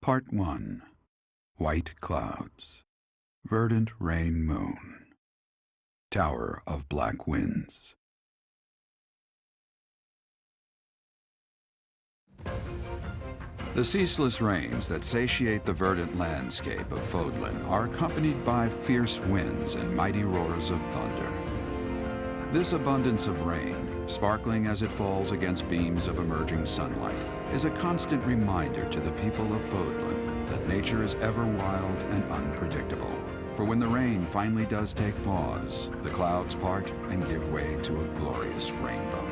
Part 1. White Clouds. Verdant Rain Moon. Tower of Black Winds. The ceaseless rains that satiate the verdant landscape of Fodlan are accompanied by fierce winds and mighty roars of thunder. This abundance of rain, sparkling as it falls against beams of emerging sunlight, is a constant reminder to the people of Fodlan that nature is ever wild and unpredictable. For when the rain finally does take pause, the clouds part and give way to a glorious rainbow.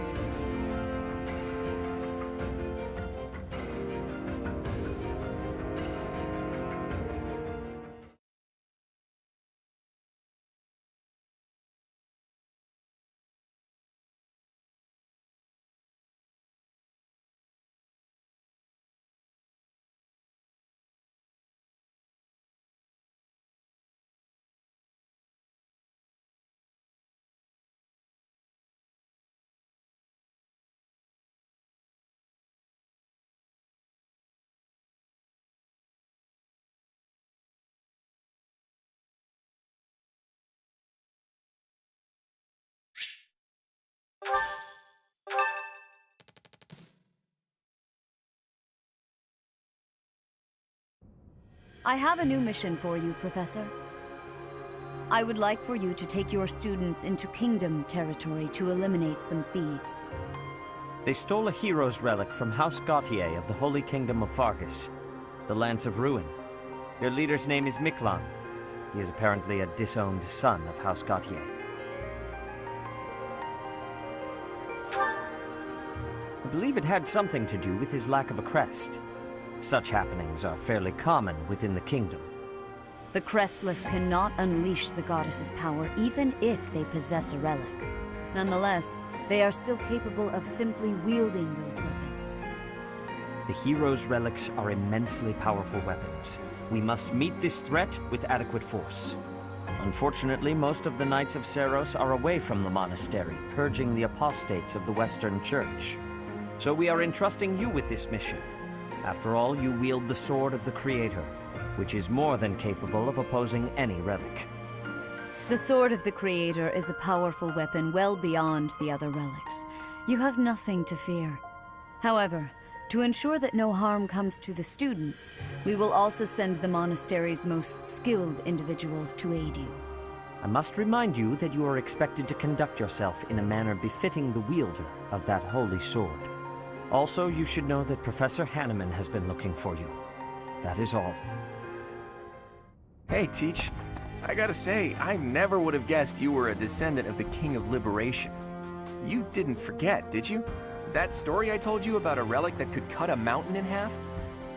I have a new mission for you, Professor. I would like for you to take your students into Kingdom territory to eliminate some thieves. They stole a hero's relic from House Gautier of the Holy Kingdom of Fargus, the Lance of Ruin. Their leader's name is Miklan. He is apparently a disowned son of House Gautier. I believe it had something to do with his lack of a crest. Such happenings are fairly common within the kingdom. The Crestless cannot unleash the goddess's power even if they possess a relic. Nonetheless, they are still capable of simply wielding those weapons. The hero's relics are immensely powerful weapons. We must meet this threat with adequate force. Unfortunately, most of the Knights of Seiros are away from the monastery, purging the apostates of the Western Church. So we are entrusting you with this mission. After all, you wield the Sword of the Creator, which is more than capable of opposing any relic. The Sword of the Creator is a powerful weapon well beyond the other relics. You have nothing to fear. However, to ensure that no harm comes to the students, we will also send the monastery's most skilled individuals to aid you. I must remind you that you are expected to conduct yourself in a manner befitting the wielder of that holy sword. Also, you should know that Professor Hanneman has been looking for you. That is all. Hey, Teach. I gotta say, I never would have guessed you were a descendant of the King of Liberation. You didn't forget, did you? That story I told you about a relic that could cut a mountain in half?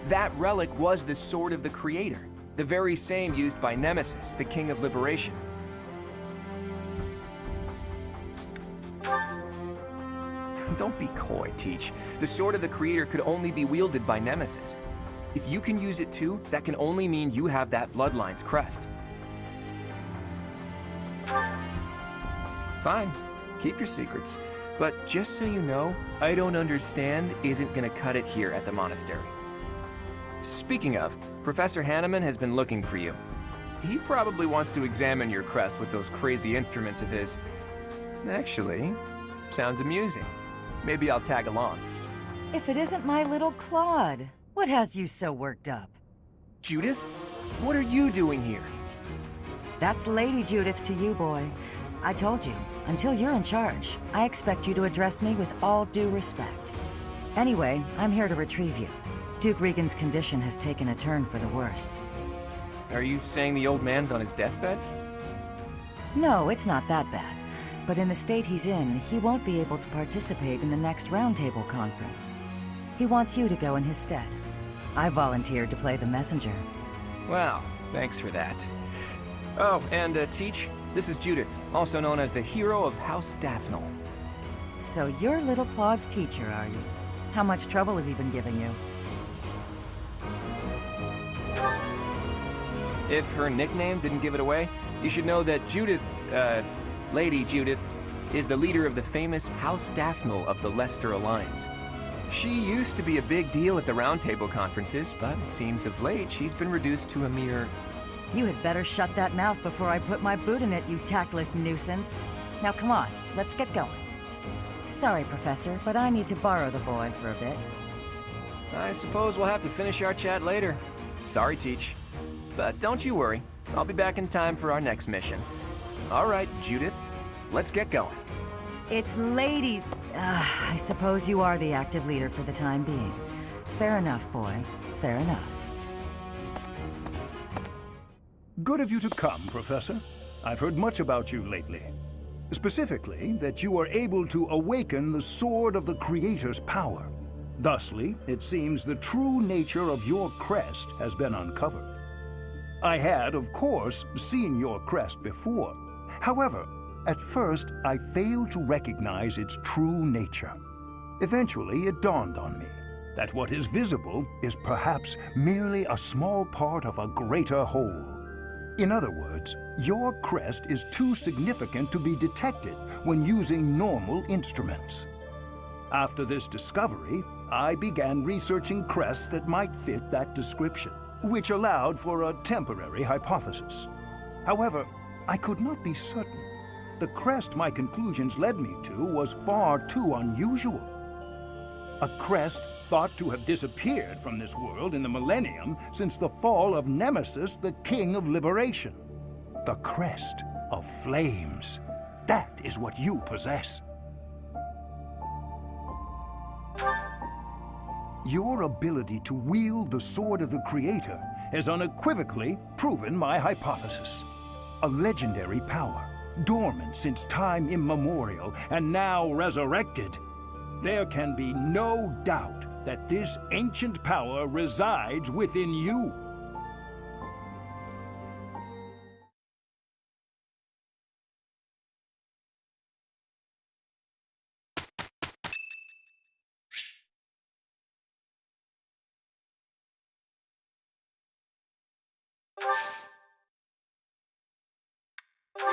That relic was the Sword of the Creator, the very same used by Nemesis, the King of Liberation. Don't be coy, Teach. The Sword of the Creator could only be wielded by Nemesis. If you can use it too, that can only mean you have that bloodline's crest. Fine, keep your secrets. But just so you know, I don't understand isn't gonna cut it here at the monastery. Speaking of, Professor Hanneman has been looking for you. He probably wants to examine your crest with those crazy instruments of his. Actually, sounds amusing. Maybe I'll tag along. If it isn't my little Claude, what has you so worked up? Judith? What are you doing here? That's Lady Judith to you, boy. I told you, until you're in charge, I expect you to address me with all due respect. Anyway, I'm here to retrieve you. Duke Regan's condition has taken a turn for the worse. Are you saying the old man's on his deathbed? No, it's not that bad. But in the state he's in, he won't be able to participate in the next Roundtable conference. He wants you to go in his stead. I volunteered to play the messenger. Wow, thanks for that. Oh, and Teach, this is Judith, also known as the hero of House Daphnel. So you're little Claude's teacher, are you? How much trouble has he been giving you? If her nickname didn't give it away, you should know that Judith, Lady Judith, is the leader of the famous House Daphnel of the Leicester Alliance. She used to be a big deal at the roundtable conferences, but it seems of late she's been reduced to a mere... You had better shut that mouth before I put my boot in it, you tactless nuisance. Now come on, let's get going. Sorry, Professor, but I need to borrow the boy for a bit. I suppose we'll have to finish our chat later. Sorry, Teach. But don't you worry. I'll be back in time for our next mission. All right, Judith, let's get going. It's Lady... I suppose you are the active leader for the time being. Fair enough, boy. Fair enough. Good of you to come, Professor. I've heard much about you lately. Specifically, that you are able to awaken the Sword of the Creator's power. Thusly, it seems the true nature of your crest has been uncovered. I had, of course, seen your crest before. However, at first, I failed to recognize its true nature. Eventually, it dawned on me that what is visible is perhaps merely a small part of a greater whole. In other words, your crest is too significant to be detected when using normal instruments. After this discovery, I began researching crests that might fit that description, which allowed for a temporary hypothesis. However, I could not be certain. The crest my conclusions led me to was far too unusual. A crest thought to have disappeared from this world in the millennium since the fall of Nemesis, the King of Liberation. The crest of flames. That is what you possess. Your ability to wield the Sword of the Creator has unequivocally proven my hypothesis. A legendary power, dormant since time immemorial and now resurrected. There can be no doubt that this ancient power resides within you.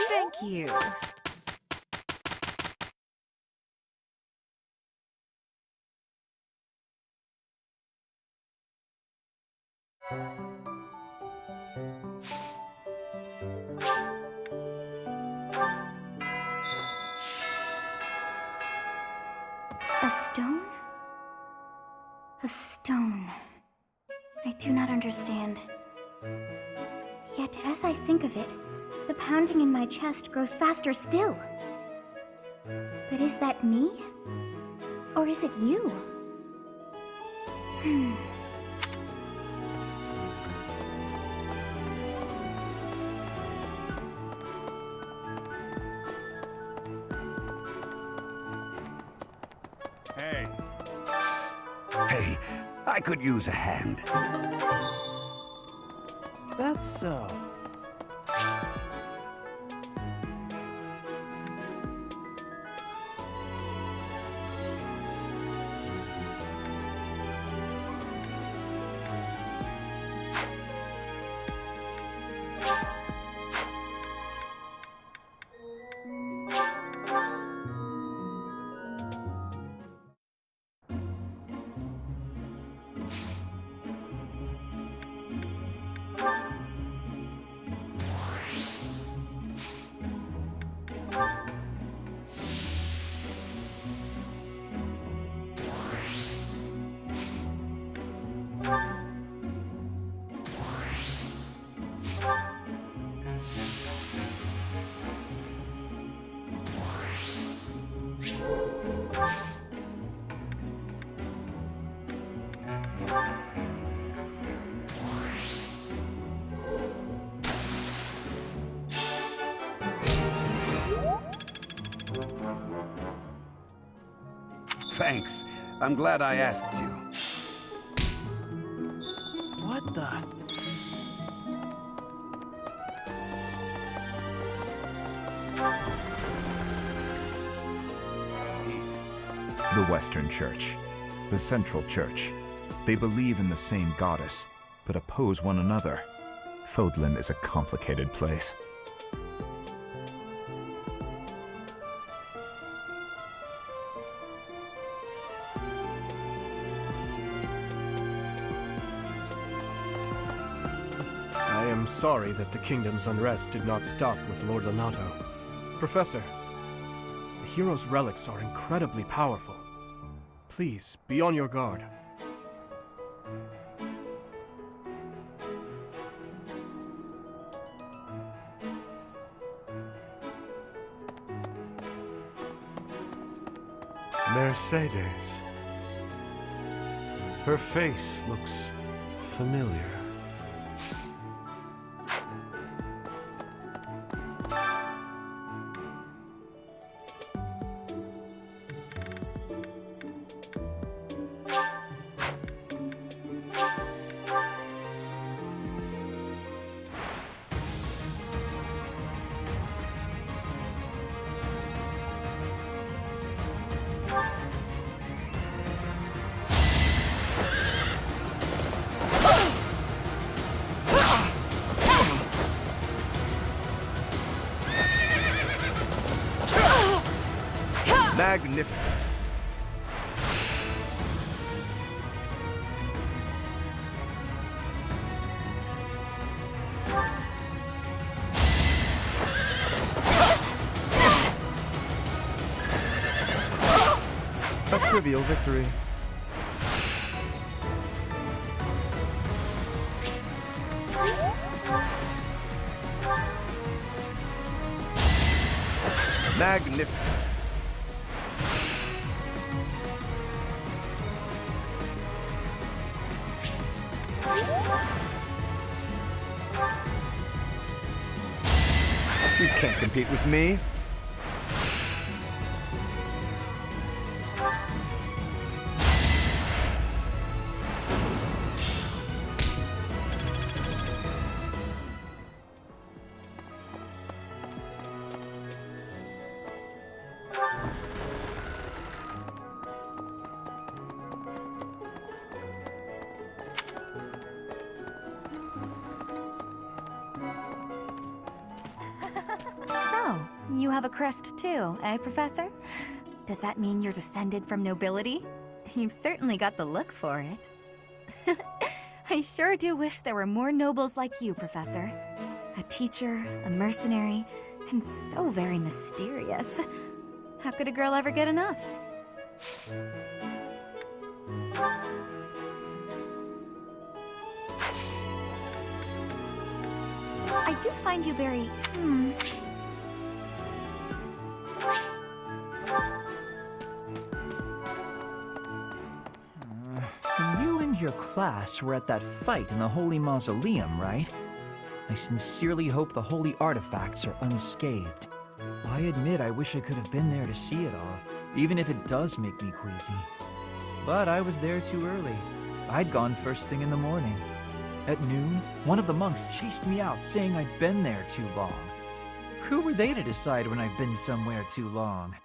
Thank you. A stone? A stone. I do not understand. Yet, as I think of it, the pounding in my chest grows faster still. But is that me? Or is it you? Hey, I could use a hand. That's so. Thanks. I'm glad I asked you. What the? The Western Church. The Central Church. They believe in the same goddess, but oppose one another. Fodlan is a complicated place. sorry that the kingdom's unrest did not stop with Lord Lonato. Professor, the hero's relics are incredibly powerful. Please, be on your guard. Mercedes. Her face looks familiar. Magnificent. A trivial victory. Magnificent. You can't compete with me. So, you have a crest too, eh, Professor? Does that mean you're descended from nobility? You've certainly got the look for it. I sure do wish there were more nobles like you, Professor. A teacher, a mercenary, and so very mysterious. How could a girl ever get enough? I do find you very, You and your class were at that fight in the Holy Mausoleum, right? I sincerely hope the holy artifacts are unscathed. I admit I wish I could have been there to see it all, even if it does make me queasy. But I was there too early. I'd gone first thing in the morning. At noon, one of the monks chased me out, saying I'd been there too long. Who were they to decide when I've been somewhere too long?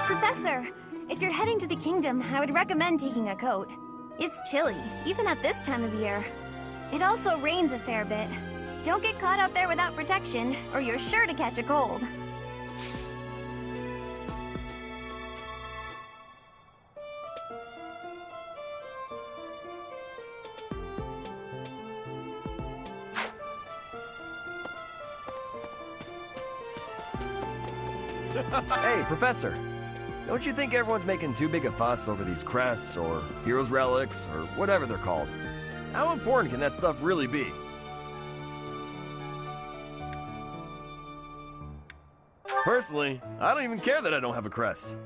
Professor, if you're heading to the kingdom, I would recommend taking a coat. It's chilly, even at this time of year. It also rains a fair bit. Don't get caught out there without protection, or you're sure to catch a cold. Hey, Professor. Don't you think everyone's making too big a fuss over these crests, or heroes' relics, or whatever they're called? How important can that stuff really be? Personally, I don't even care that I don't have a crest.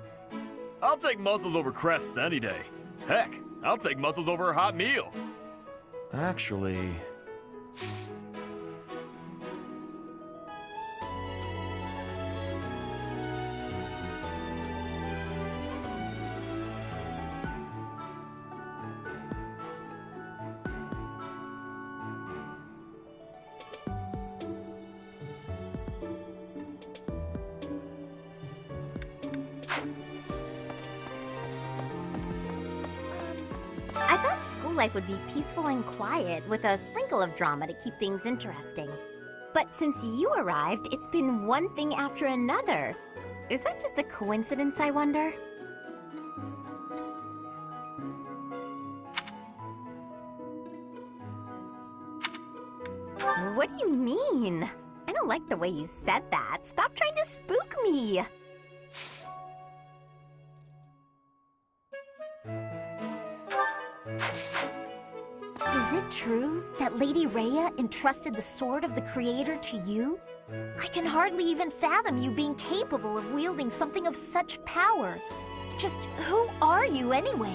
I'll take muscles over crests any day. Heck, I'll take muscles over a hot meal. Actually... I thought school life would be peaceful and quiet, with a sprinkle of drama to keep things interesting. But since you arrived, it's been one thing after another. Is that just a coincidence, I wonder? What do you mean? I don't like the way you said that. Stop trying to spook me. Is it true that Lady Rhea entrusted the Sword of the Creator to you? I can hardly even fathom you being capable of wielding something of such power. Just who are you anyway?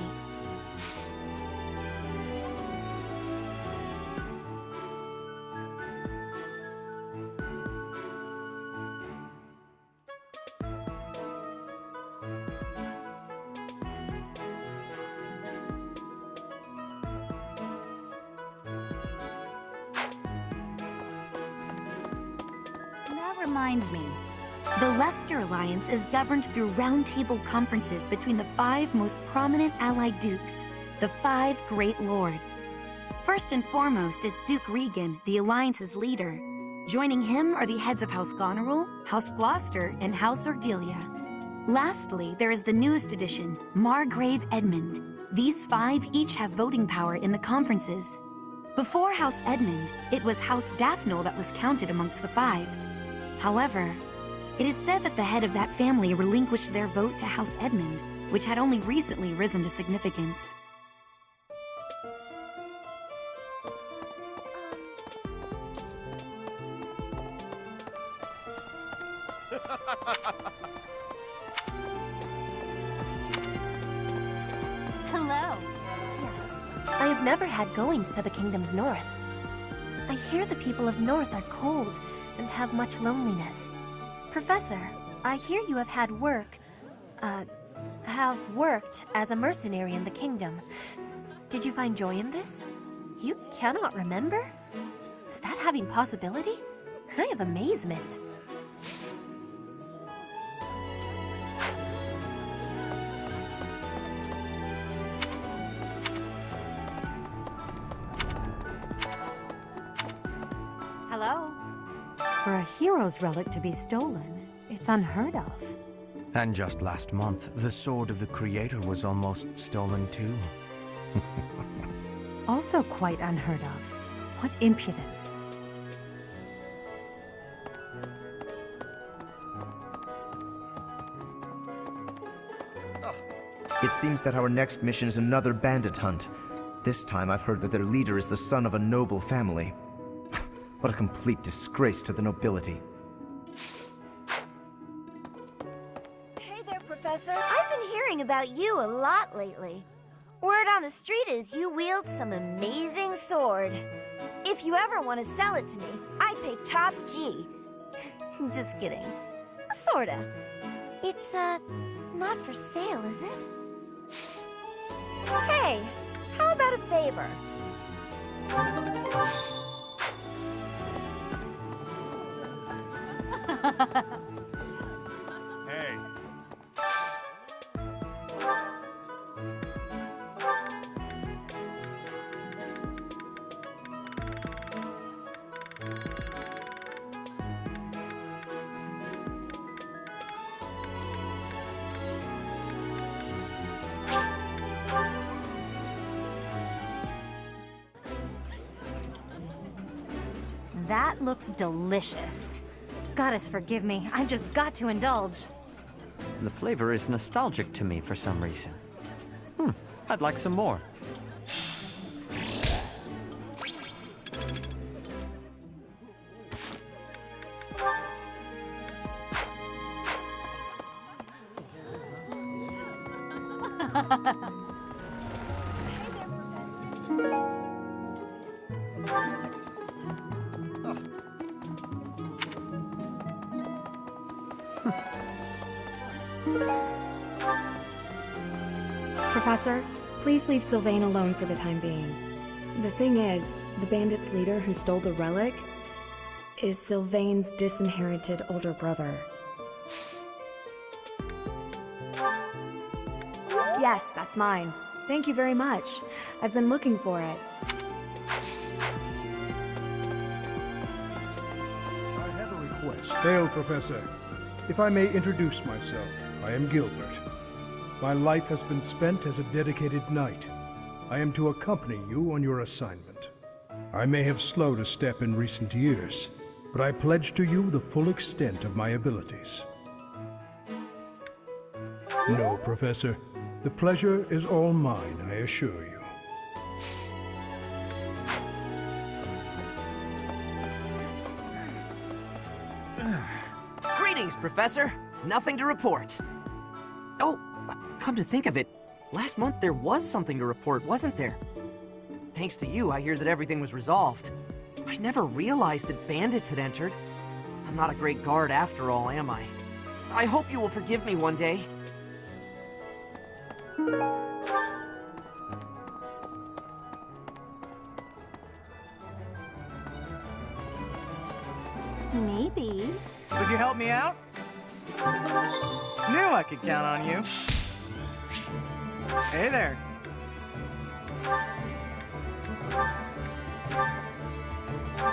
That reminds me. The Leicester Alliance is governed through roundtable conferences between the 5 most prominent allied dukes, the 5 Great Lords. First and foremost is Duke Regan, the Alliance's leader. Joining him are the heads of House Goneril, House Gloucester, and House Ordelia. Lastly, there is the newest addition, Margrave Edmund. These 5 each have voting power in the conferences. Before House Edmund, it was House Daphne that was counted amongst the 5. However, it is said that the head of that family relinquished their vote to House Edmund, which had only recently risen to significance. Hello. Yes. I have never had goings to the kingdom's north. I hear the people of North are cold and have much loneliness. Professor, I hear you have worked as a mercenary in the kingdom. Did you find joy in this? You cannot remember? Is that having possibility? I have amazement. Hello? For a hero's relic to be stolen, it's unheard of. And just last month, the Sword of the Creator was almost stolen too. Also quite unheard of. What impudence. It seems that our next mission is another bandit hunt. This time I've heard that their leader is the son of a noble family. What a complete disgrace to the nobility. Hey there, Professor. I've been hearing about you a lot lately. Word on the street is you wield some amazing sword. If you ever want to sell it to me, I'd pay top G. Just kidding. Sorta. It's, not for sale, is it? Hey, how about a favor? Hey. That looks delicious. Goddess forgive me, I've just got to indulge. The flavor is nostalgic to me for some reason. I'd like some more. Professor, please leave Sylvain alone for the time being. The thing is, the bandit's leader who stole the relic is Sylvain's disinherited older brother. Yes, that's mine. Thank you very much. I've been looking for it. I have a request. Hail, Professor. If I may introduce myself, I am Gilbert. My life has been spent as a dedicated knight. I am to accompany you on your assignment. I may have slowed a step in recent years, but I pledge to you the full extent of my abilities. No, Professor. The pleasure is all mine, I assure you. Greetings, Professor. Nothing to report. Oh, come to think of it, last month there was something to report, wasn't there? Thanks to you, I hear that everything was resolved. I never realized that bandits had entered. I'm not a great guard after all, am I? I hope you will forgive me one day. Maybe. Would you help me out? Knew I could count on you. Hey there.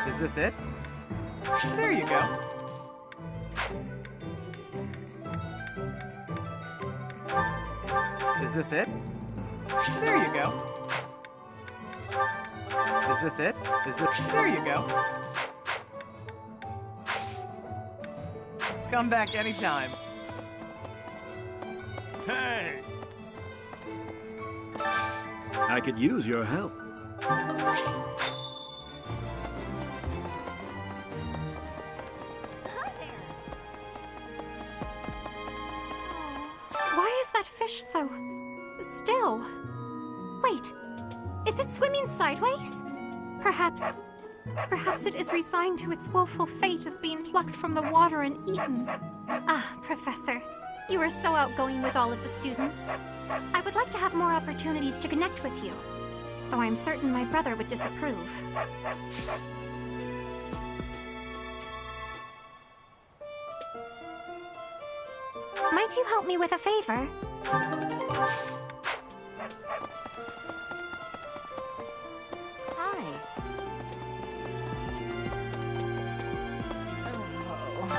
Is this it? There you go. Is this it? There you go. Is this it? Is this... There you go. Come back anytime. Hey! I could use your help. Why is that fish so still? Wait, is it swimming sideways? Perhaps it is resigned to its woeful fate of being plucked from the water and eaten. Ah, Professor, you are so outgoing with all of the students. I would like to have more opportunities to connect with you, though I'm certain my brother would disapprove. Might you help me with a favor? Hi.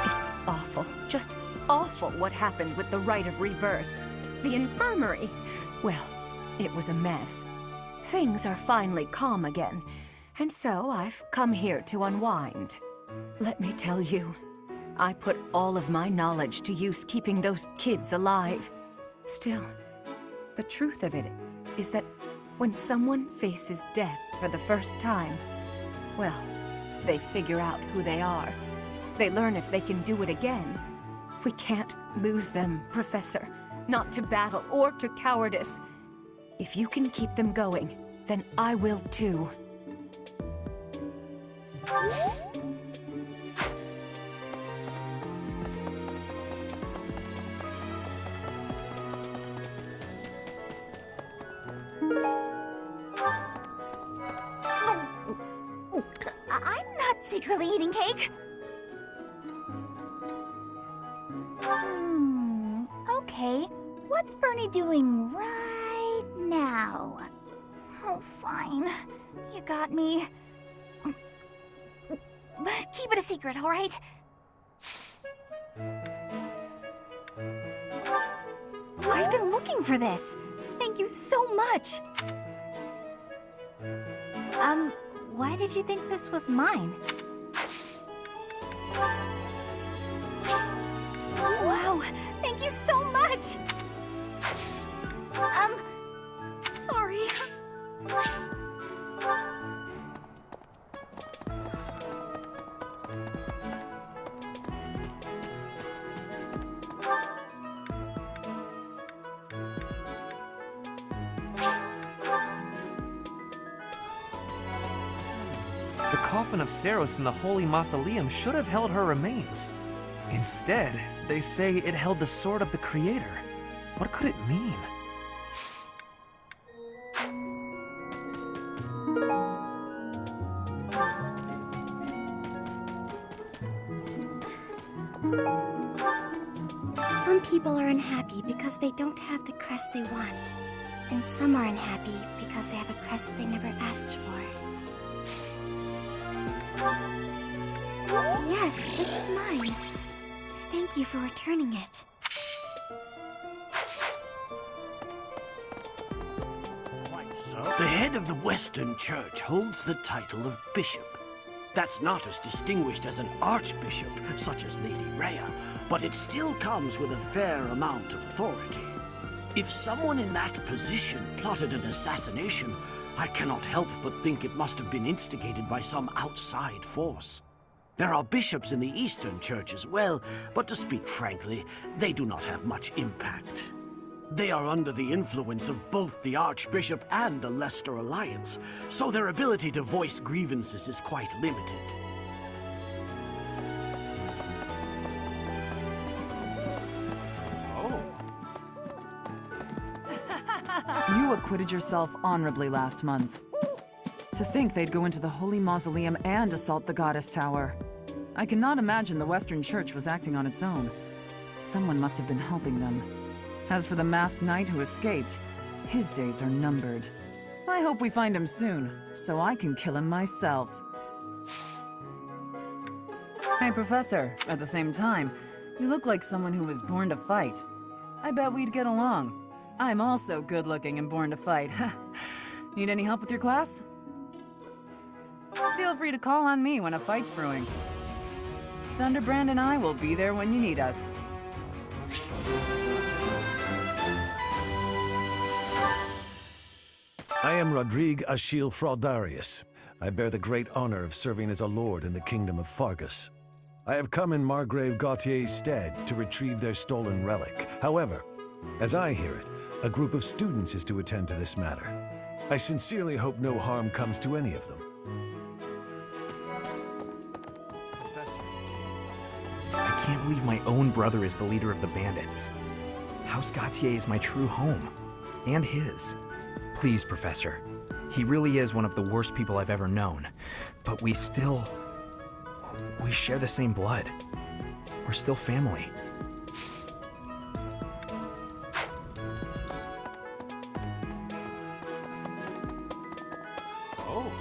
It's awful, just awful what happened with the rite of rebirth. The infirmary. Well, it was a mess. Things are finally calm again, and so I've come here to unwind. Let me tell you, I put all of my knowledge to use keeping those kids alive. Still, the truth of it is that when someone faces death for the first time, well, they figure out who they are. They learn if they can do it again. We can't lose them, Professor. Not to battle or to cowardice. If you can keep them going, then I will too. I'm not secretly eating cake. Okay, what's Bernie doing right now? Oh, fine. You got me. But keep it a secret, all right? I've been looking for this. Thank you so much. Why did you think this was mine? Wow, thank you so much! Sorry. The coffin of Saros in the Holy Mausoleum should have held her remains. Instead, they say it held the sword of the Creator. What could it mean? Some people are unhappy because they don't have the crest they want. And some are unhappy because they have a crest they never asked for. Yes, this is mine. Thank you for returning it. The head head of the Western Church holds the title of bishop. That's not as distinguished as an archbishop, such as Lady Rhea, but it still comes with a fair amount of authority. If someone in that position plotted an assassination, I cannot help but think it must have been instigated by some outside force. There are bishops in the Eastern Church as well, but to speak frankly, they do not have much impact. They are under the influence of both the Archbishop and the Leicester Alliance, so their ability to voice grievances is quite limited. You acquitted yourself honorably last month. To think they'd go into the Holy Mausoleum and assault the Goddess Tower. I cannot imagine the Western Church was acting on its own. Someone must have been helping them. As for the masked knight who escaped, his days are numbered. I hope we find him soon, so I can kill him myself. Hey, Professor. At the same time, you look like someone who was born to fight. I bet we'd get along. I'm also good-looking and born to fight. Need any help with your class? Feel free to call on me when a fight's brewing. Thunderbrand and I will be there when you need us. I am Rodrigue Achille Fraudarius. I bear the great honor of serving as a lord in the kingdom of Fargus. I have come in Margrave Gautier's stead to retrieve their stolen relic. However, as I hear it, a group of students is to attend to this matter. I sincerely hope no harm comes to any of them. Professor, I can't believe my own brother is the leader of the bandits. House Gautier is my true home. And his. Please, Professor. He really is one of the worst people I've ever known. But we share the same blood. We're still family. Oh.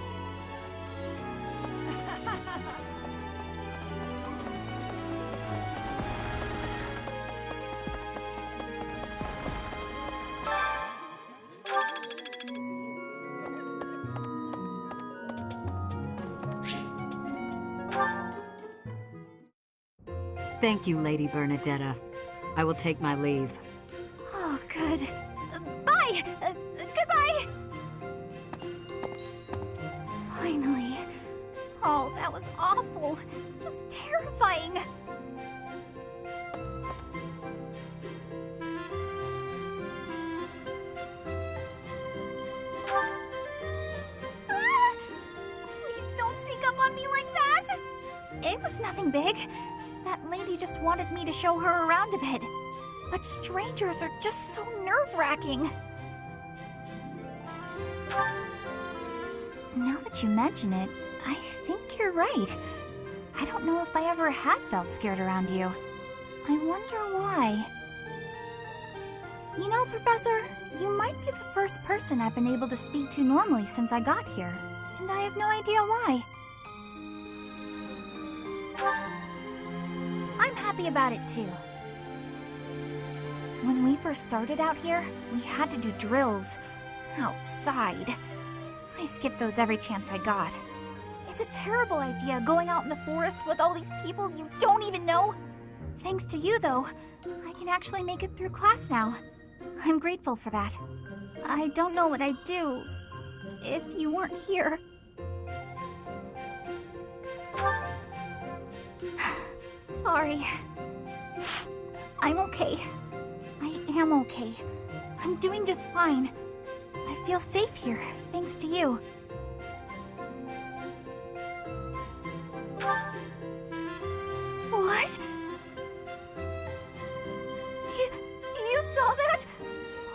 Thank you, Lady Bernadetta. I will take my leave. Oh, good. Bye! Goodbye! Finally. Oh, that was awful. Just terrifying. Ah! Please don't sneak up on me like that! It was nothing big. That lady just wanted me to show her around a bit. But strangers are just so nerve-wracking. Now that you mention it, I think you're right. I don't know if I ever had felt scared around you. I wonder why. You know, Professor, you might be the first person I've been able to speak to normally since I got here. And I have no idea why. I'm happy about it too. When we first started out here, we had to do drills outside. I skipped those every chance I got. It's a terrible idea going out in the forest with all these people you don't even know. Thanks to you, though, I can actually make it through class now. I'm grateful for that. I don't know what I'd do if you weren't here. Sorry. I'm okay. I am okay. I'm doing just fine. I feel safe here, thanks to you. What? You saw that?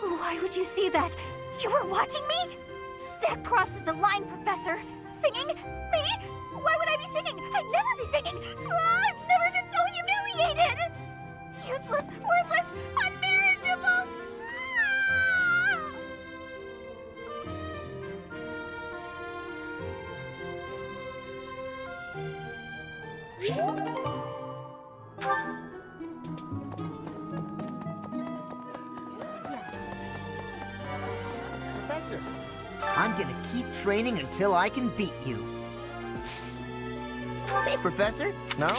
Why would you see that? You were watching me? That crosses the line, Professor. Singing? Me? Why would I be singing? I'd never be singing. I've never been so humiliated. Useless, worthless, unmarriageable. Professor, I'm gonna keep training until I can beat you. Hey, Professor. No?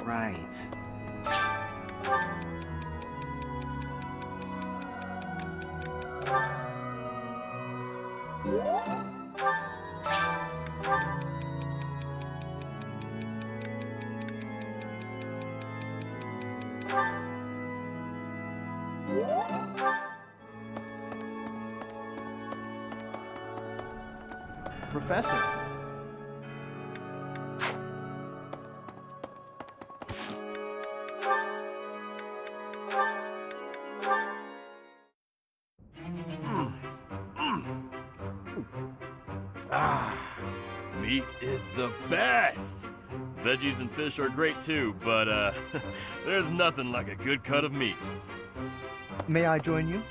Right. Professor. Meat is the best! Veggies and fish are great too, but there's nothing like a good cut of meat. May I join you?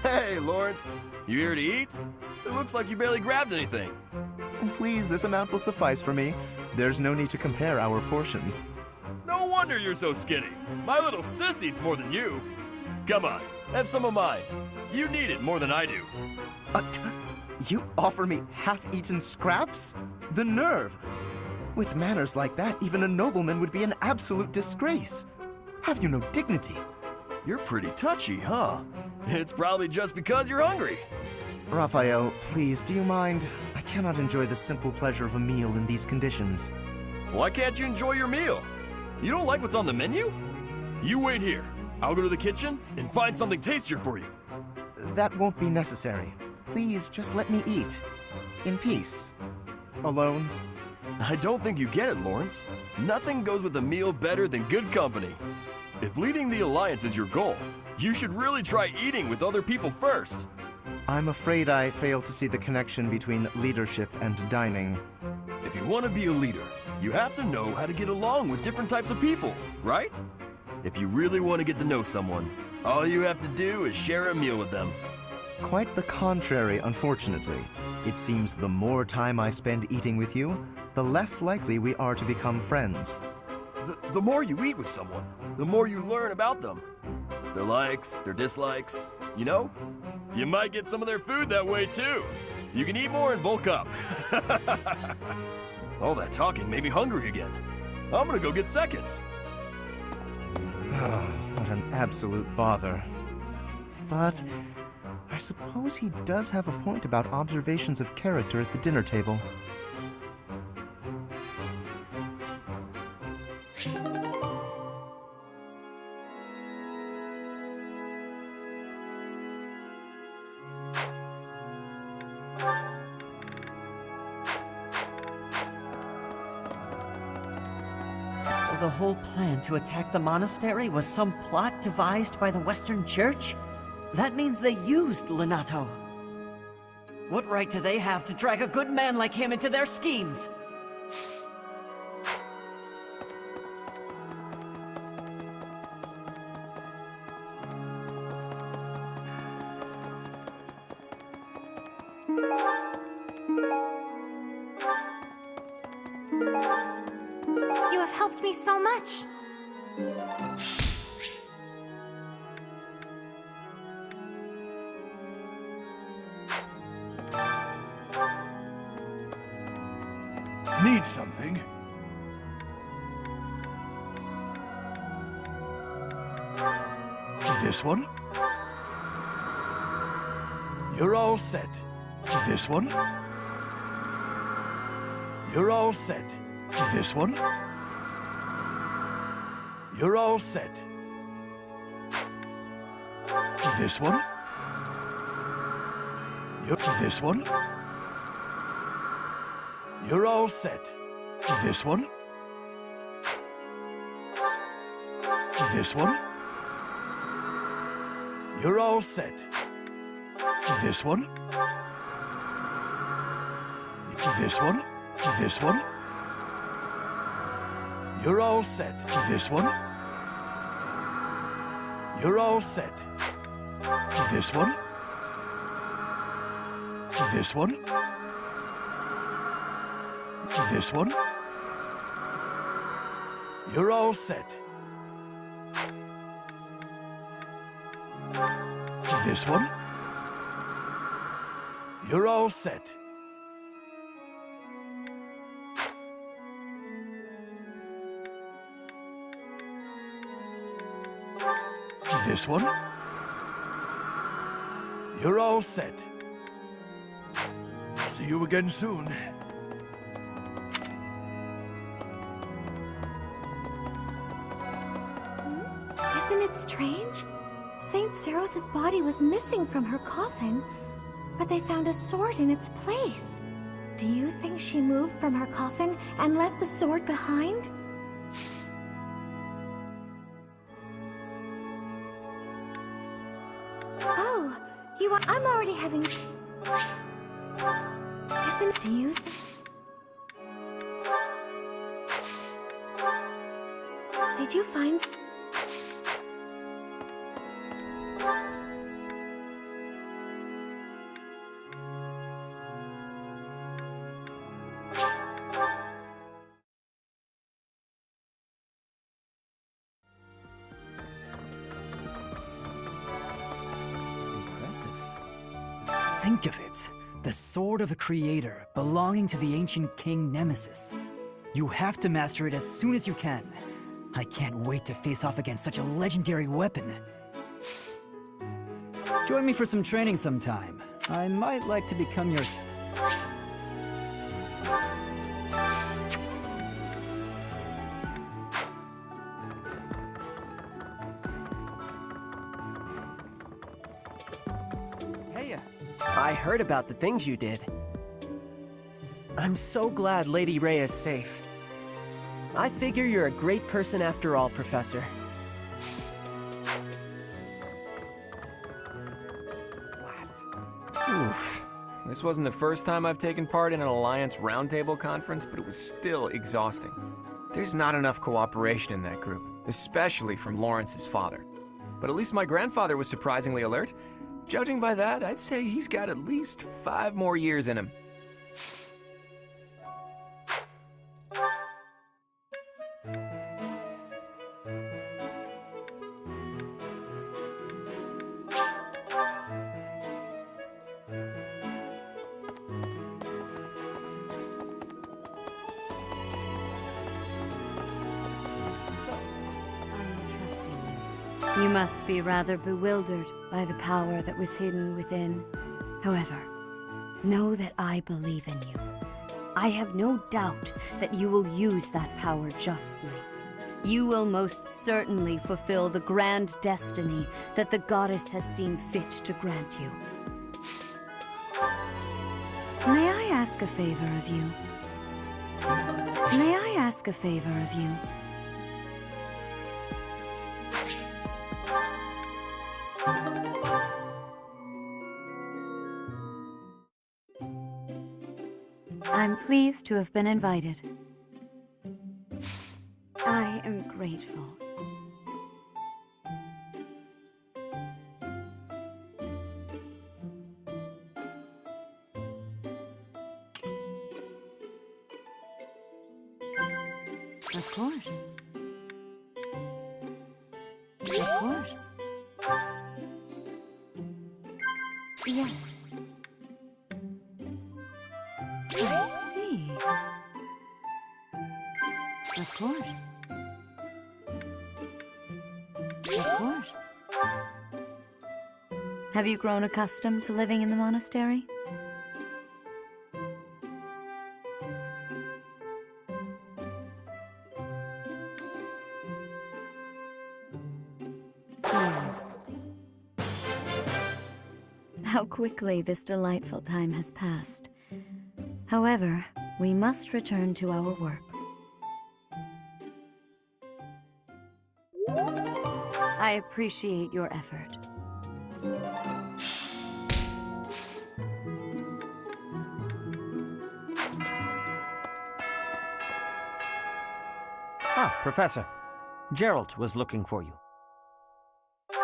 Hey, Lawrence! You here to eat? It looks like you barely grabbed anything. Please, this amount will suffice for me. There's no need to compare our portions. No wonder you're so skinny. My little sis eats more than you. Come on, have some of mine. You need it more than I do. You offer me half-eaten scraps? The nerve! With manners like that, even a nobleman would be an absolute disgrace. Have you no dignity? You're pretty touchy, huh? It's probably just because you're hungry. Raphael, please, do you mind? I cannot enjoy the simple pleasure of a meal in these conditions. Why can't you enjoy your meal? You don't like what's on the menu? You wait here. I'll go to the kitchen and find something tastier for you. That won't be necessary. Please, just let me eat. In peace. Alone. I don't think you get it, Lawrence. Nothing goes with a meal better than good company. If leading the Alliance is your goal, you should really try eating with other people first. I'm afraid I fail to see the connection between leadership and dining. If you want to be a leader, you have to know how to get along with different types of people, right? If you really want to get to know someone, all you have to do is share a meal with them. Quite the contrary, unfortunately. It seems the more time I spend eating with you, the less likely we are to become friends. The more you eat with someone, the more you learn about them. Their likes, their dislikes, you know? You might get some of their food that way too. You can eat more and bulk up. All that talking made me hungry again. I'm gonna go get seconds. What an absolute bother. But I suppose he does have a point about observations of character at the dinner table. The whole plan to attack the monastery was some plot devised by the Western Church? That means they used Lenato. What right do they have to drag a good man like him into their schemes? You have helped me so much. Need something? This one? You're all set. This one? You're all set. This one? You're all set. This one? This one? You're all set. This one? This one? You're all set. This one? This one? This one? You're all set. This one? You're all set. This one. This one. This one. You're all set. This one. You're all set. This one. You're all set. See you again soon. Isn't it strange? Saint Seros's body was missing from her coffin, but they found a sword in its place. Do you think she moved from her coffin and left the sword behind? Oh, I'm already having... Do you Did you find... Impressive. Think of it. The sword of the Creator, belonging to the ancient king Nemesis. You have to master it as soon as you can. I can't wait to face off against such a legendary weapon. Join me for some training sometime. I might like to become your... Hey, I heard about the things you did. I'm so glad Lady Rhea is safe. I figure you're a great person after all, Professor. Blast. Oof. This wasn't the first time I've taken part in an Alliance Roundtable conference, but it was still exhausting. There's not enough cooperation in that group, especially from Lawrence's father. But at least my grandfather was surprisingly alert. Judging by that, I'd say he's got at least 5 more years in him. You must be rather bewildered by the power that was hidden within. However, know that I believe in you. I have no doubt that you will use that power justly. You will most certainly fulfill the grand destiny that the goddess has seen fit to grant you. May I ask a favor of you? May I ask a favor of you? I'm pleased to have been invited. I am grateful. Of course. Of course. Yes. I see. Of course. Of course. Have you grown accustomed to living in the monastery? How quickly this delightful time has passed. However, we must return to our work. I appreciate your effort. Ah, Professor. Gerald was looking for you.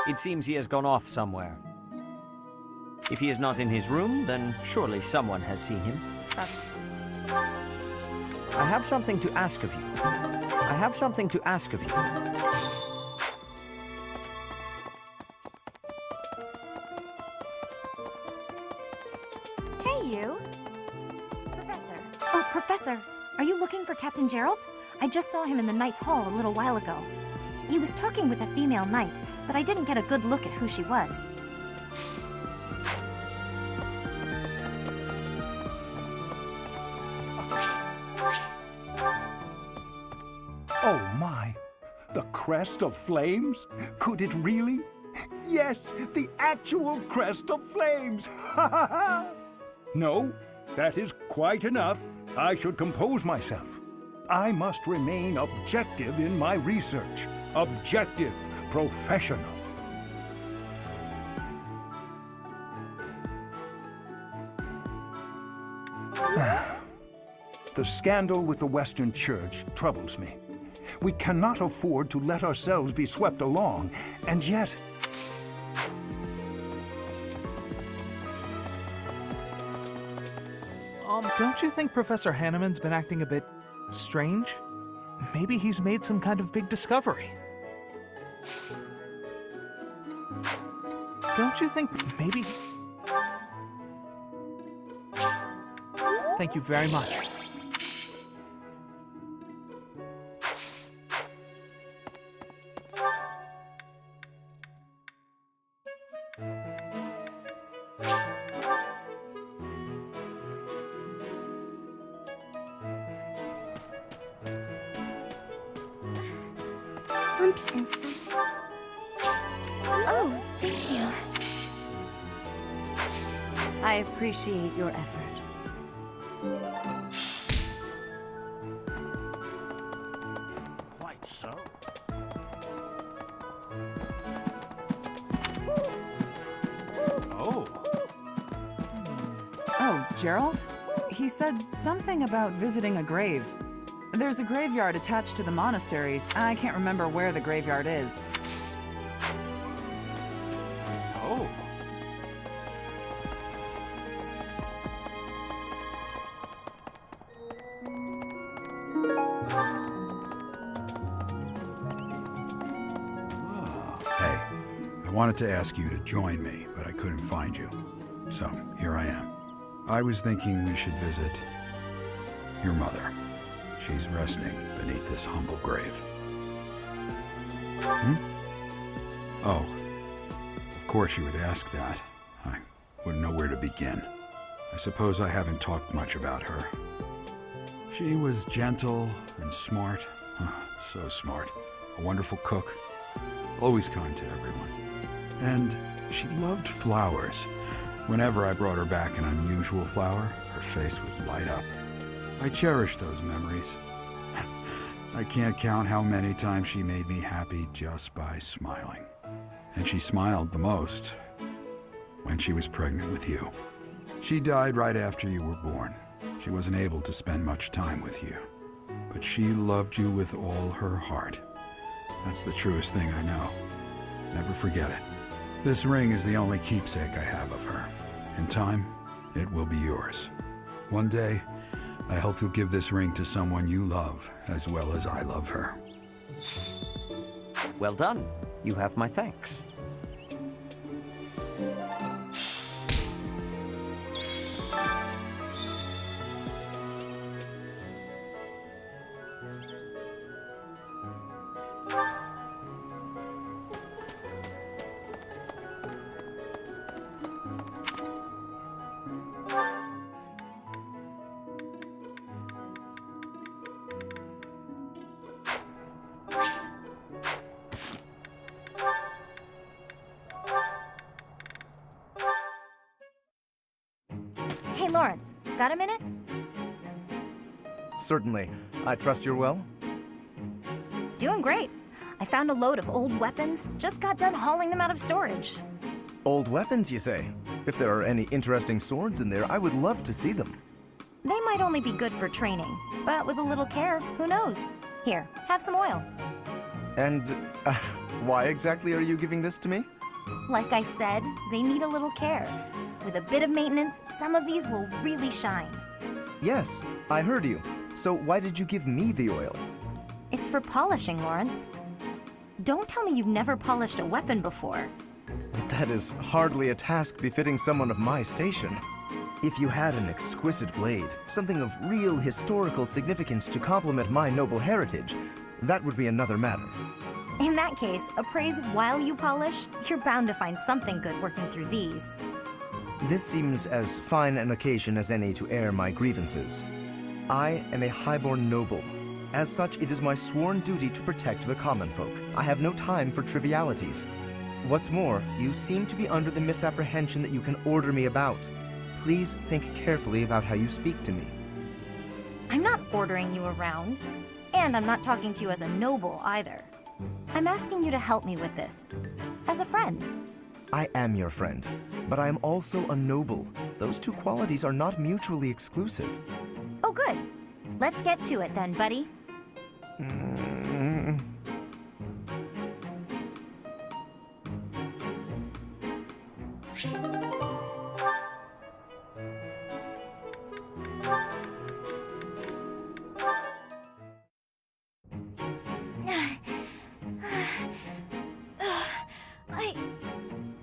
It seems he has gone off somewhere. If he is not in his room, then surely someone has seen him. I have something to ask of you. I have something to ask of you. Hey, you. Professor. Oh, Professor. Are you looking for Captain Gerald? I just saw him in the Knight's Hall a little while ago. He was talking with a female knight, but I didn't get a good look at who she was. Oh my! The crest of flames? Could it really? Yes, the actual crest of flames! No, that is quite enough. I should compose myself. I must remain objective in my research. Objective, professional. The scandal with the Western Church troubles me. We cannot afford to let ourselves be swept along, and yet... Don't you think Professor Hanneman's been acting a bit strange? Maybe he's made some kind of big discovery. Don't you think maybe... Thank you very much. And some... Oh, thank you. I appreciate your effort. Quite so. Oh. Oh, Gerald? He said something about visiting a grave. There's a graveyard attached to the monasteries. I can't remember where the graveyard is. Oh. Hey, I wanted to ask you to join me, but I couldn't find you. So, here I am. I was thinking we should visit your mother. She's resting beneath this humble grave. Oh, of course you would ask that. I wouldn't know where to begin. I suppose I haven't talked much about her. She was gentle and smart. So smart. A wonderful cook. Always kind to everyone. And she loved flowers. Whenever I brought her back an unusual flower, her face would light up. I cherish those memories. I can't count how many times she made me happy just by smiling. And she smiled the most when she was pregnant with you. She died right after you were born. She wasn't able to spend much time with you. But she loved you with all her heart. That's the truest thing I know. Never forget it. This ring is the only keepsake I have of her. In time, it will be yours. One day, I hope you'll give this ring to someone you love as well as I love her. Well done. You have my thanks. Hey, Lawrence, got a minute? Certainly. I trust you're well? Doing great. I found a load of old weapons. Just got done hauling them out of storage. Old weapons, you say? If there are any interesting swords in there, I would love to see them. They might only be good for training, but with a little care, who knows? Here, have some oil. And why exactly are you giving this to me? Like I said, they need a little care. With a bit of maintenance, some of these will really shine. Yes, I heard you. So why did you give me the oil? It's for polishing, Lawrence. Don't tell me you've never polished a weapon before. That is hardly a task befitting someone of my station. If you had an exquisite blade, something of real historical significance to complement my noble heritage, that would be another matter. In that case, appraise while you polish. You're bound to find something good working through these. This seems as fine an occasion as any to air my grievances. I am a highborn noble. As such, it is my sworn duty to protect the common folk. I have no time for trivialities. What's more, you seem to be under the misapprehension that you can order me about. Please think carefully about how you speak to me. I'm not ordering you around, and I'm not talking to you as a noble either. I'm asking you to help me with this, as a friend. I am your friend, but I am also a noble. Those two qualities are not mutually exclusive. Oh, good. Let's get to it then, buddy.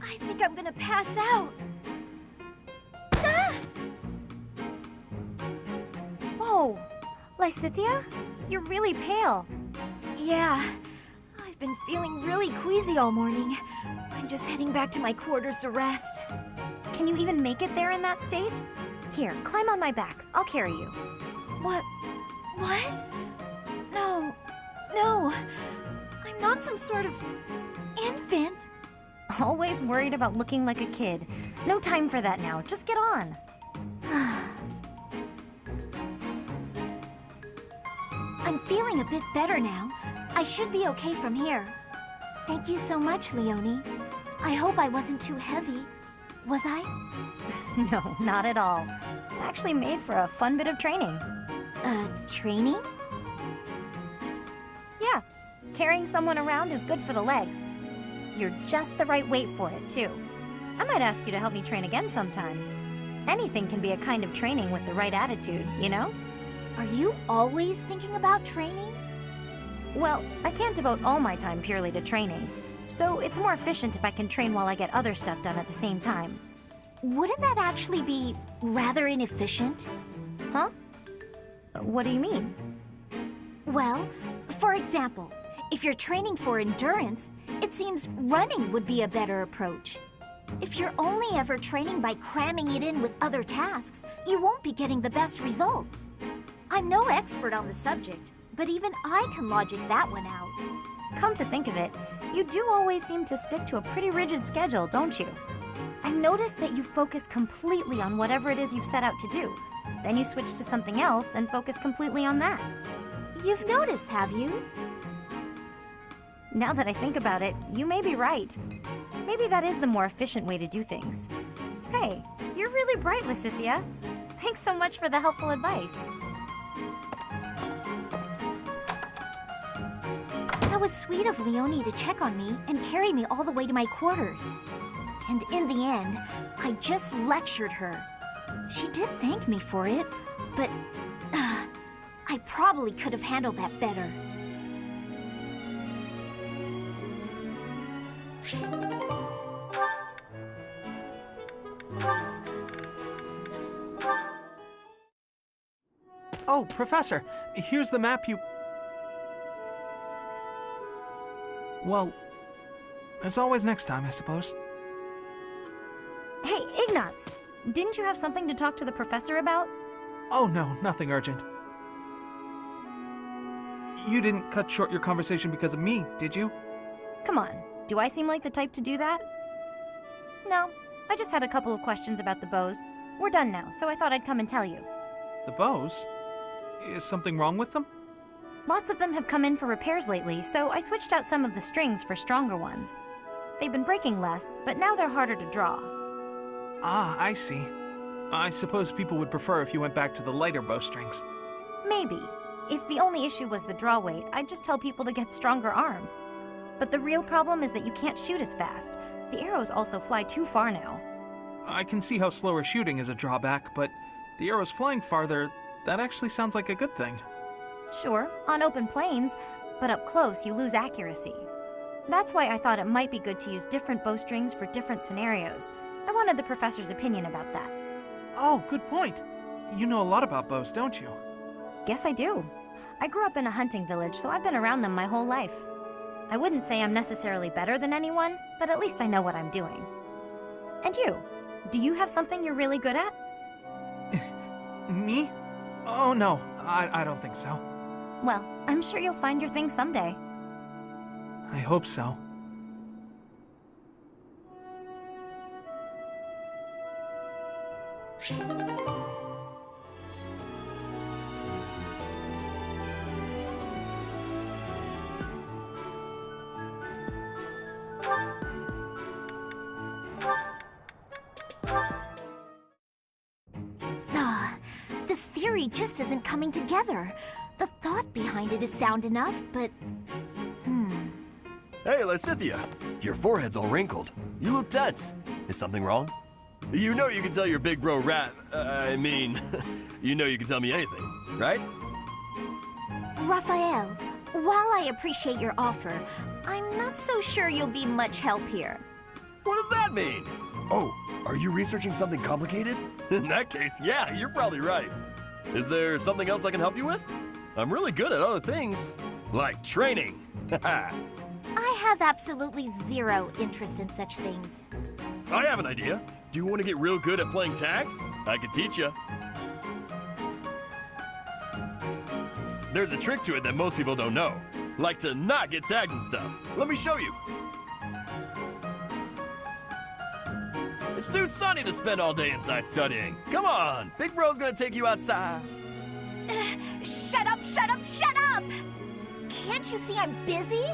I think I'm gonna pass out. Ah! Whoa, Lysithia? You're really pale. Yeah, I've been feeling really queasy all morning. I'm just heading back to my quarters to rest. Can you even make it there in that state? Here, climb on my back. I'll carry you. What? No. I'm not some sort of infant. Always worried about looking like a kid. No time for that now. Just get on. I'm feeling a bit better now. I should be okay from here. Thank you so much, Leonie. I hope I wasn't too heavy. Was I? No, not at all. Actually made for a fun bit of training. Training? Yeah. Carrying someone around is good for the legs. You're just the right weight for it, too. I might ask you to help me train again sometime. Anything can be a kind of training with the right attitude, you know? Are you always thinking about training? Well, I can't devote all my time purely to training, so it's more efficient if I can train while I get other stuff done at the same time. Wouldn't that actually be rather inefficient? Huh? What do you mean? Well, for example, if you're training for endurance, it seems running would be a better approach. If you're only ever training by cramming it in with other tasks, you won't be getting the best results. I'm no expert on the subject, but even I can logic that one out. Come to think of it, you do always seem to stick to a pretty rigid schedule, don't you? I've noticed that you focus completely on whatever it is you've set out to do. Then you switch to something else and focus completely on that. You've noticed, have you? Now that I think about it, you may be right. Maybe that is the more efficient way to do things. Hey, you're really bright, Lysithia. Thanks so much for the helpful advice. That was sweet of Leonie to check on me and carry me all the way to my quarters. And in the end, I just lectured her. She did thank me for it, but I probably could have handled that better. Oh, Professor, here's the map you... Well, there's always next time, I suppose. Hey, Ignatz! Didn't you have something to talk to the professor about? Oh no, nothing urgent. You didn't cut short your conversation because of me, did you? Come on, do I seem like the type to do that? No, I just had a couple of questions about the bows. We're done now, so I thought I'd come and tell you. The bows? Is something wrong with them? Lots of them have come in for repairs lately, so I switched out some of the strings for stronger ones. They've been breaking less, but now they're harder to draw. Ah, I see. I suppose people would prefer if you went back to the lighter bowstrings. Maybe. If the only issue was the draw weight, I'd just tell people to get stronger arms. But the real problem is that you can't shoot as fast. The arrows also fly too far now. I can see how slower shooting is a drawback, but the arrows flying farther, that actually sounds like a good thing. Sure, on open plains, but up close you lose accuracy. That's why I thought it might be good to use different bowstrings for different scenarios. I wanted the professor's opinion about that. Oh, good point. You know a lot about bows, don't you? Guess I do. I grew up in a hunting village, so I've been around them my whole life. I wouldn't say I'm necessarily better than anyone, but at least I know what I'm doing. And you? Do you have something you're really good at? Me? Oh no, I don't think so. Well, I'm sure you'll find your thing someday. I hope so. This theory just isn't coming together. The thought behind it is sound enough, but... Hey, Lysithea, your forehead's all wrinkled. You look tense. Is something wrong? You know you can tell your big bro you know you can tell me anything, right? Raphael, while I appreciate your offer, I'm not so sure you'll be much help here. What does that mean? Oh, are you researching something complicated? In that case, yeah, you're probably right. Is there something else I can help you with? I'm really good at other things, like training. I have absolutely zero interest in such things. I have an idea. Do you want to get real good at playing tag? I can teach you. There's a trick to it that most people don't know, like to not get tagged and stuff. Let me show you. It's too sunny to spend all day inside studying. Come on, Big Bro's gonna take you outside. Shut up, shut up, shut up! Can't you see I'm busy?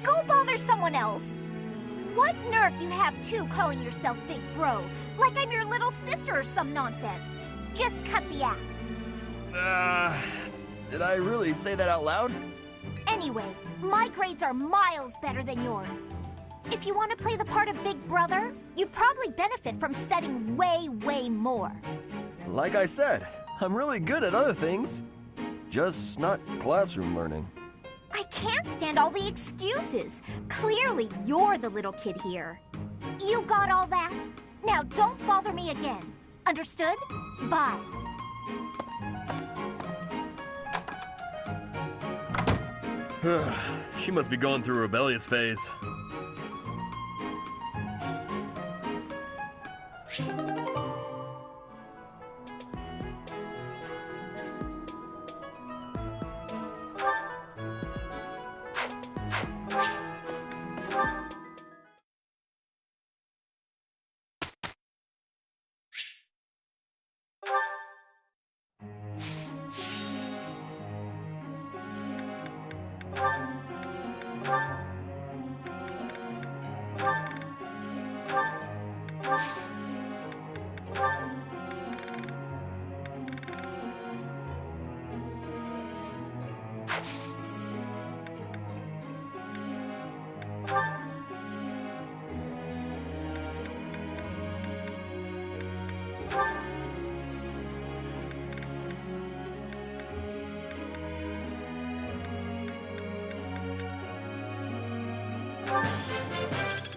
Go bother someone else. What nerve you have too calling yourself Big Bro, like I'm your little sister or some nonsense. Just cut the act. Did I really say that out loud? Anyway, my grades are miles better than yours. If you want to play the part of Big Brother, you'd probably benefit from studying way, way more. Like I said, I'm really good at other things. Just not classroom learning. I can't stand all the excuses. Clearly, you're the little kid here. You got all that? Now don't bother me again. Understood? Bye. She must be going through a rebellious phase.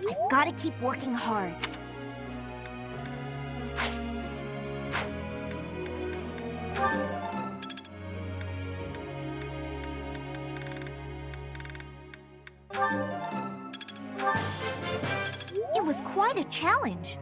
I've got to keep working hard. It was quite a challenge.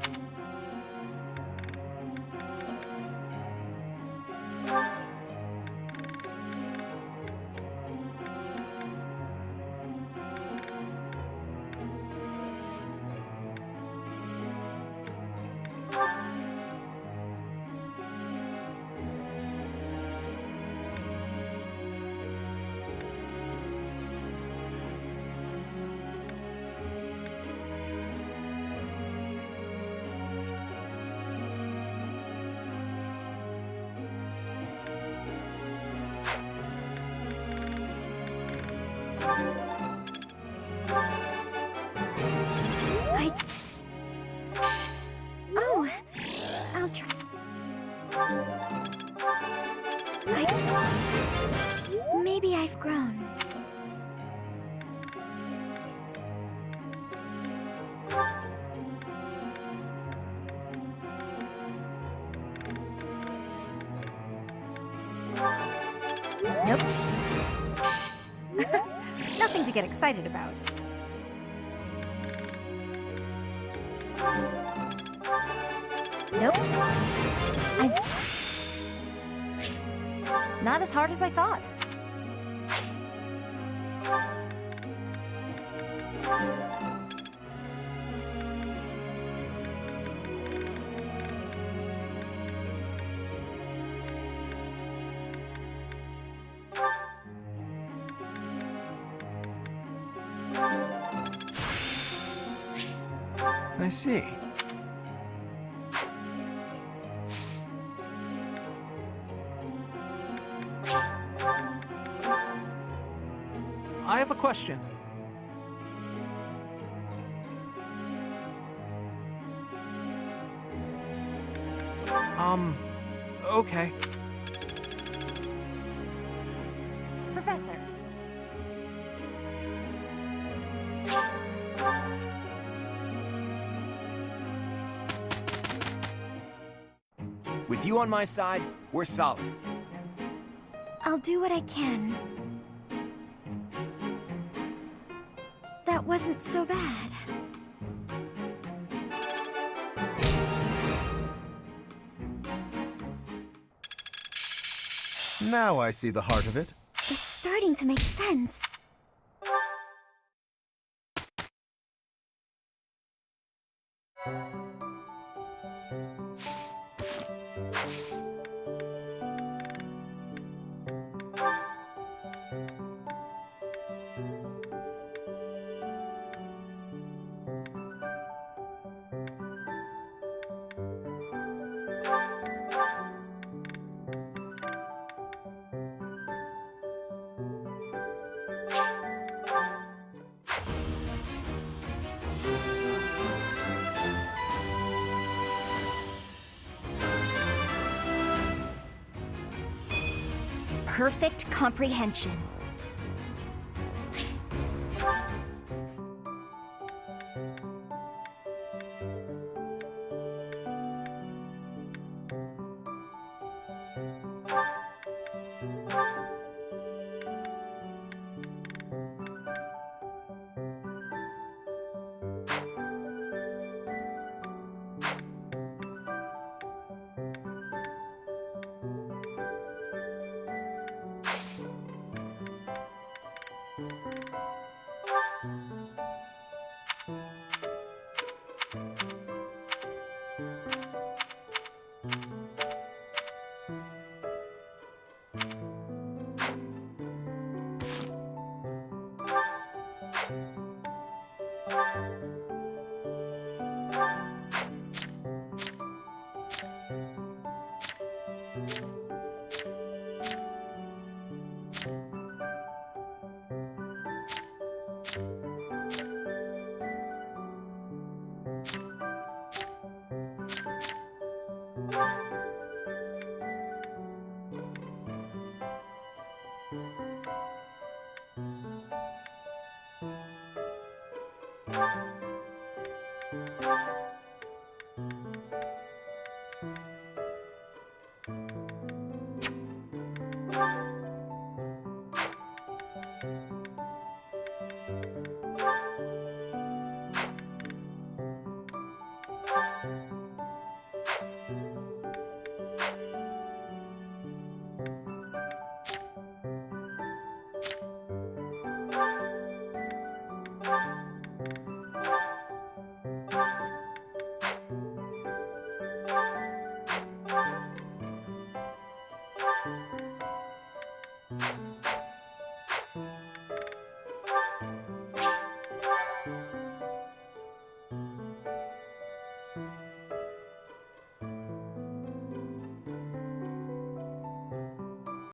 Maybe I've grown. Nope. Nothing to get excited about. Nope. Not as hard as I thought. I see. I have a question. Okay. Professor. With you on my side, we're solid. I'll do what I can. That wasn't so bad. Now I see the heart of it. It's starting to make sense. Perfect comprehension.